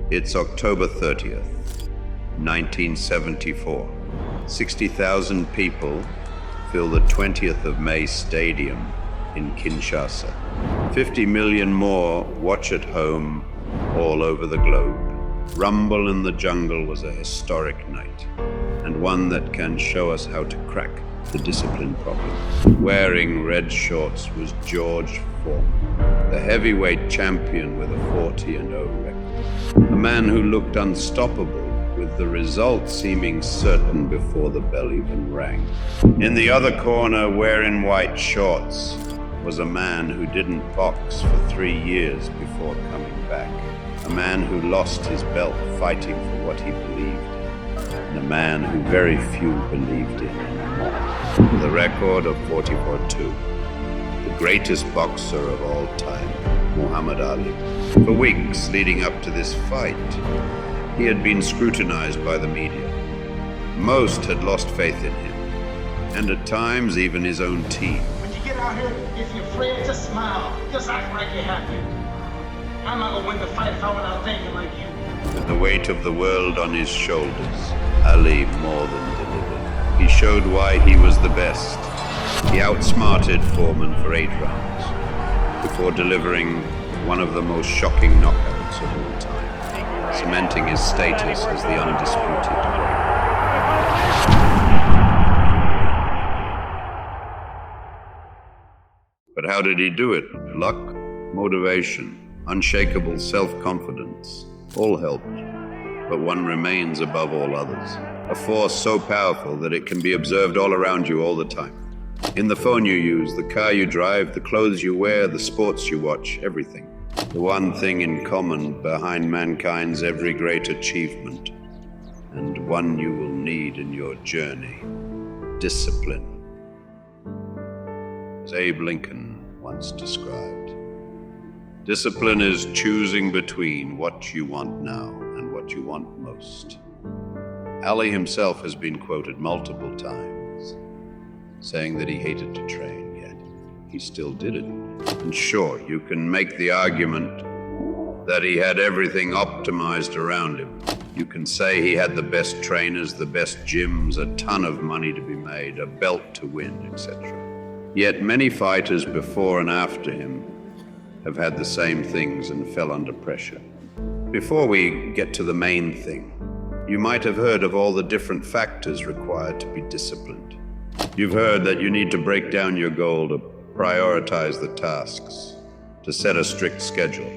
It's October 30th, 1974. 60,000 people fill the 20th of May Stadium in Kinshasa. 50 million more watch at home all over the globe. Rumble in the Jungle was a historic night, and one that can show us how to crack the discipline problem. Wearing red shorts was George Foreman, the heavyweight champion with a 40-0 record. A man who looked unstoppable, with the result seeming certain before the bell even rang. In the other corner, wearing white shorts, was a man who didn't box for 3 years before coming back. A man who lost his belt fighting for what he believed in, and a man who very few believed in anymore. With a record of 44-2, the greatest boxer of all time, Muhammad Ali. For weeks leading up to this fight, he had been scrutinized by the media. Most had lost faith in him, and at times even his own team. When you get out here, if you're afraid, just smile. Just act like you're happy. I'm not gonna win the fight if I went out thinking like you. With the weight of the world on his shoulders, Ali more than delivered. He showed why he was the best. He outsmarted Foreman for 8 rounds, before delivering one of the most shocking knockouts of all time, cementing his status as the undisputed great. But how did he do it? Luck, motivation, unshakable self-confidence, all helped, but one remains above all others. A force so powerful that it can be observed all around you all the time. In the phone you use, the car you drive, the clothes you wear, the sports you watch, everything. The one thing in common behind mankind's every great achievement, and one you will need in your journey: discipline. As Abe Lincoln once described, discipline is choosing between what you want now and what you want most. Ali himself has been quoted multiple times, saying that he hated to train, yet he still did it. And sure, you can make the argument that he had everything optimized around him. You can say he had the best trainers, the best gyms, a ton of money to be made, a belt to win, etc. Yet many fighters before and after him have had the same things and fell under pressure. Before we get to the main thing, you might have heard of all the different factors required to be disciplined. You've heard that you need to break down your goal, to prioritize the tasks, to set a strict schedule,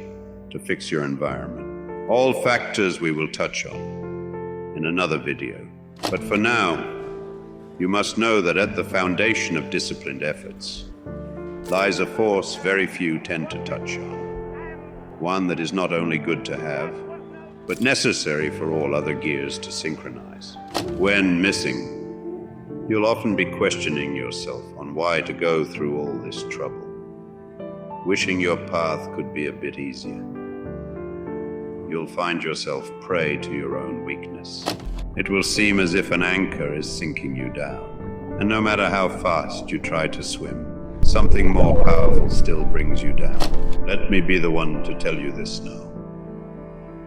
to fix your environment. All factors we will touch on in another video. But for now, you must know that at the foundation of disciplined efforts lies a force very few tend to touch on. One that is not only good to have, but necessary for all other gears to synchronize. When missing, you'll often be questioning yourself on why to go through all this trouble, wishing your path could be a bit easier. You'll find yourself prey to your own weakness. It will seem as if an anchor is sinking you down, and no matter how fast you try to swim, something more powerful still brings you down. Let me be the one to tell you this now.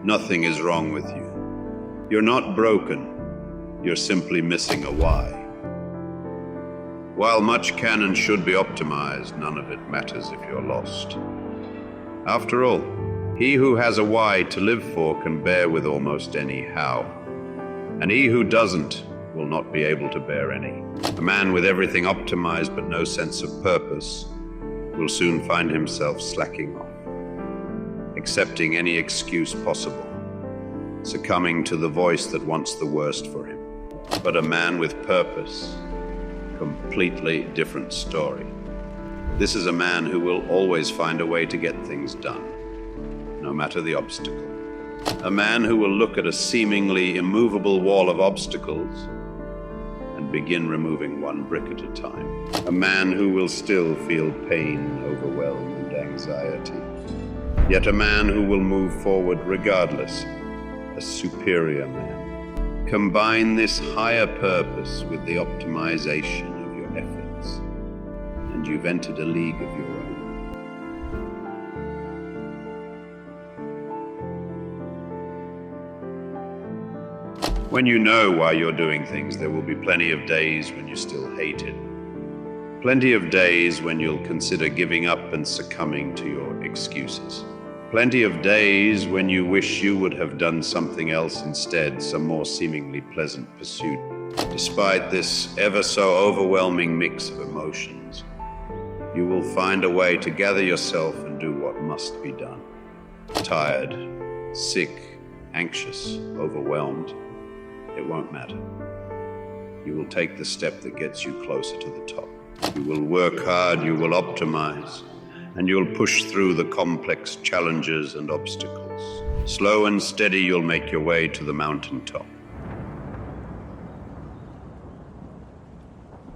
Nothing is wrong with you. You're not broken. You're simply missing a why. While much can and should be optimized, none of it matters if you're lost. After all, he who has a why to live for can bear with almost any how, and he who doesn't will not be able to bear any. A man with everything optimized but no sense of purpose will soon find himself slacking off, accepting any excuse possible, succumbing to the voice that wants the worst for him. But a man with purpose, completely different story. This is a man who will always find a way to get things done, no matter the obstacle. A man who will look at a seemingly immovable wall of obstacles and begin removing one brick at a time. A man who will still feel pain, overwhelm, and anxiety. Yet a man who will move forward regardless, a superior man. Combine this higher purpose with the optimization of your efforts, and you've entered a league of your own. When you know why you're doing things, there will be plenty of days when you still hate it. Plenty of days when you'll consider giving up and succumbing to your excuses. Plenty of days when you wish you would have done something else instead, some more seemingly pleasant pursuit. Despite this ever so overwhelming mix of emotions, you will find a way to gather yourself and do what must be done. Tired, sick, anxious, overwhelmed, it won't matter. You will take the step that gets you closer to the top. You will work hard, you will optimize, and you'll push through the complex challenges and obstacles. Slow and steady, you'll make your way to the mountaintop.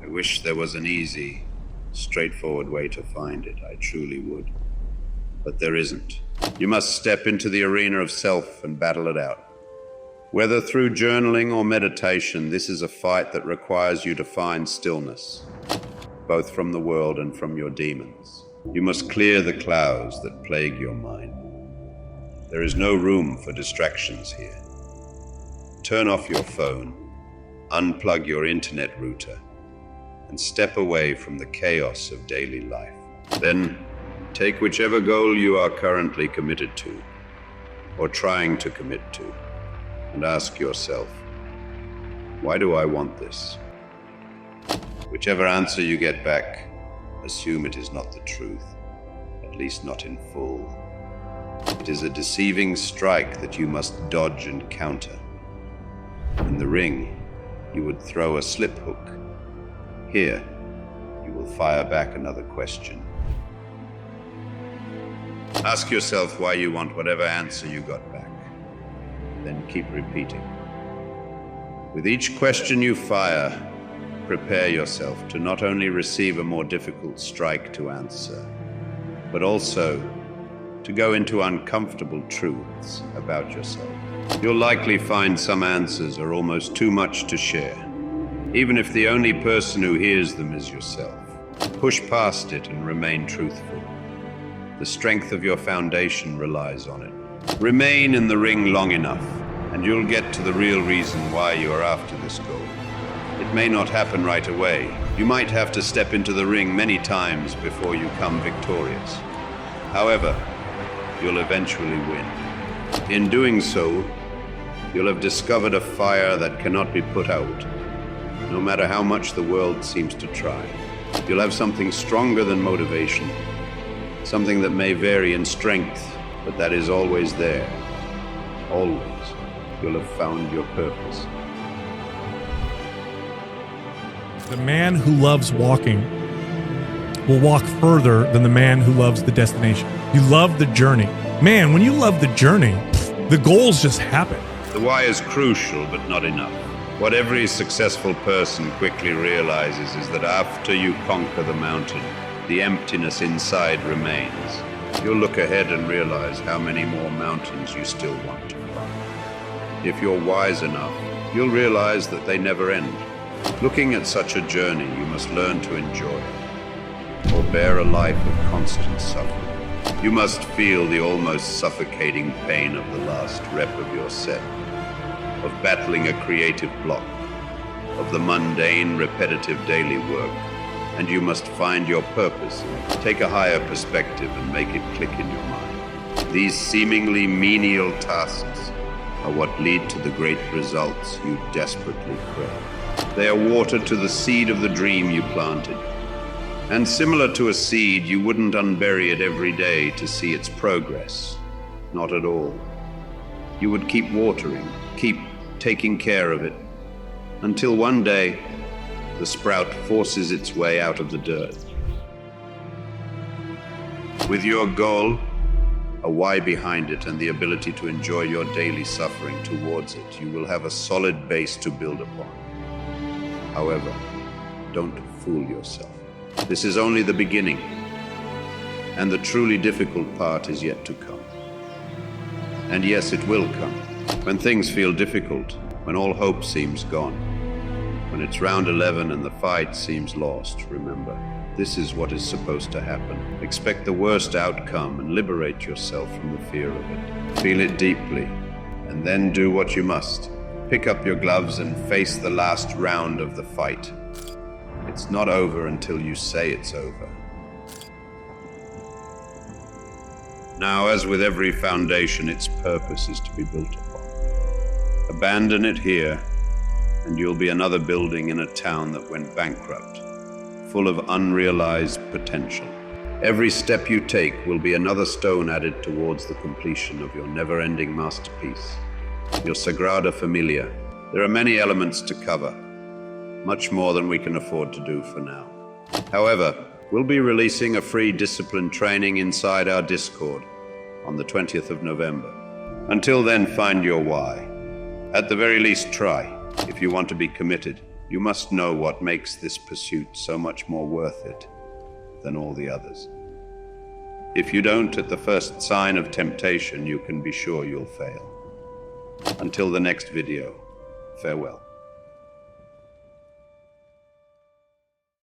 I wish there was an easy, straightforward way to find it. I truly would. But there isn't. You must step into the arena of self and battle it out. Whether through journaling or meditation, this is a fight that requires you to find stillness, both from the world and from your demons. You must clear the clouds that plague your mind. There is no room for distractions here. Turn off your phone, unplug your internet router, and step away from the chaos of daily life. Then, take whichever goal you are currently committed to, or trying to commit to, and ask yourself, why do I want this? Whichever answer you get back, assume it is not the truth, at least not in full. It is a deceiving strike that you must dodge and counter. In the ring, you would throw a slip hook. Here, you will fire back another question. Ask yourself why you want whatever answer you got back. Then keep repeating. With each question you fire, prepare yourself to not only receive a more difficult strike to answer, but also to go into uncomfortable truths about yourself. You'll likely find some answers are almost too much to share, even if the only person who hears them is yourself. Push past it and remain truthful. The strength of your foundation relies on it. Remain in the ring long enough, and you'll get to the real reason why you are after this goal. It may not happen right away. You might have to step into the ring many times before you come victorious. However, you'll eventually win. In doing so, you'll have discovered a fire that cannot be put out, no matter how much the world seems to try. You'll have something stronger than motivation, something that may vary in strength, but that is always there. Always. You'll have found your purpose. The man who loves walking will walk further than the man who loves the destination. You love the journey. Man, when you love the journey, the goals just happen. The why is crucial, but not enough. What every successful person quickly realizes is that after you conquer the mountain, the emptiness inside remains. You'll look ahead and realize how many more mountains you still want to climb. If you're wise enough, you'll realize that they never end. Looking at such a journey, you must learn to enjoy it, or bear a life of constant suffering. You must feel the almost suffocating pain of the last rep of your set, of battling a creative block, of the mundane, repetitive daily work, and you must find your purpose, take a higher perspective and make it click in your mind. These seemingly menial tasks are what lead to the great results you desperately crave. They are water to the seed of the dream you planted. And similar to a seed, you wouldn't unbury it every day to see its progress. Not at all. You would keep watering, keep taking care of it, until one day, the sprout forces its way out of the dirt. With your goal, a why behind it, and the ability to enjoy your daily suffering towards it, you will have a solid base to build upon. However, don't fool yourself. This is only the beginning, and the truly difficult part is yet to come. And yes, it will come. When things feel difficult, when all hope seems gone, when it's round 11 and the fight seems lost, remember, this is what is supposed to happen. Expect the worst outcome and liberate yourself from the fear of it. Feel it deeply, and then do what you must. Pick up your gloves and face the last round of the fight. It's not over until you say it's over. Now, as with every foundation, its purpose is to be built upon. Abandon it here, and you'll be another building in a town that went bankrupt, full of unrealized potential. Every step you take will be another stone added towards the completion of your never-ending masterpiece, your Sagrada Familia. There are many elements to cover, much more than we can afford to do for now. However, we'll be releasing a free discipline training inside our Discord on the 20th of November. Until then, find your why. At the very least, try. If you want to be committed, you must know what makes this pursuit so much more worth it than all the others. If you don't, at the first sign of temptation, you can be sure you'll fail. Until the next video, farewell.